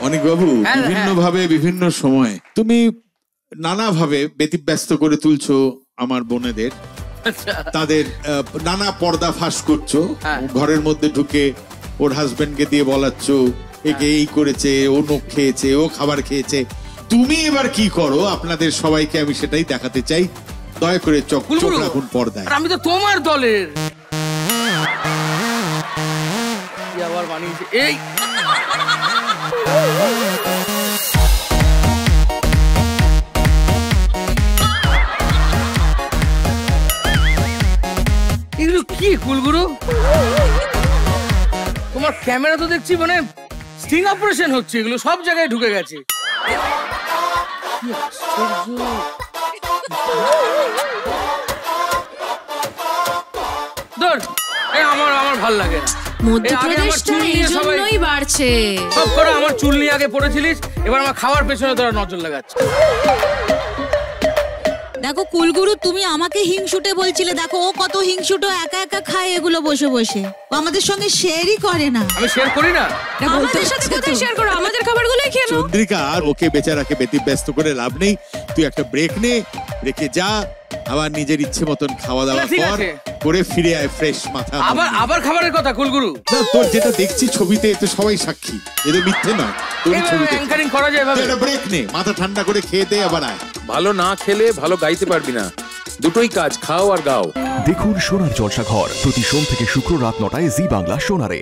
অনেক বাবু বিভিন্ন ভাবে বিভিন্ন সময় তুমি নানা ভাবে ব্যতিব্যস্ত করে তুলছো আমার বোনেদের, তাদের নানা পর্দা ফাঁস করছো, ঘরের মধ্যে ঢুকে ওর হাজবেন্ডকে দিয়ে বলাচ্ছ একে এই করেছে, ও নখ খেয়েছে, ও খাবার খেয়েছে। তুমি এবার কি করো আপনাদের সবাইকে আমি সেটাই দেখাতে চাই, দয়া করে চোখ রাখুন পর্দায়। আমি তো তোমার দলের। আবার বানিয়েছে এই এগুলো কি কুলগুরু? তোমার ক্যামেরা তো দেখছি মানে স্টিং অপারেশন হচ্ছে, এগুলো সব জায়গায় ঢুকে গেছে। আমার ভাল লাগে না। মধ্যপ্রদেশটা এই জন্যই বাড়ছে। সব করে আমার চুল নিয়ে আগে পড়েছিলিস, এবার আমার খাওয়ার পেছনে তোরা নজর লাগাচ্ছে। দেখো কুলগুরু, তুমি আমাকে হিংসুটে বলছিলে, দেখো ও কত হিংসুটো, একা একা খায় এগুলো বসে বসে, ও আমাদের সঙ্গে শেয়ারই করে না। আমি শেয়ার করি না, আমাদের সাথে কোথায় শেয়ার করো? আমাদের খাবারগুলোই খেয়ে নাও। চন্দ্রিকা, আর ওকে বেচারাকে ব্যতিব্যস্ত করে লাভ নেই, তুই একটা ব্রেক নে, রেখে যা, আবার নিজের ইচ্ছে মতন খাওয়া দাওয়া কর, করে ফিরে আয় ফ্রেশ মাথা। আবার খাবারের কথা কুলগুরু? না, তোর যেটা দেখছি ছবিতে তো সবাই সাক্ষী, এটা মিথ্যে নয়। তোর ছবিতে অ্যাঙ্কারিং করা যায় এভাবে? একটা ব্রেক নে, মাথা ঠান্ডা করে খেয়ে দে, আবার আয়। ভালো না খেলে ভালো গাইতে পারবি না, দুটোই কাজ, খাও আর গাও। দেখুন সোনার জলসাঘর প্রতি সোম থেকে শুক্র রাত 9টায় জি বাংলা সোনারে।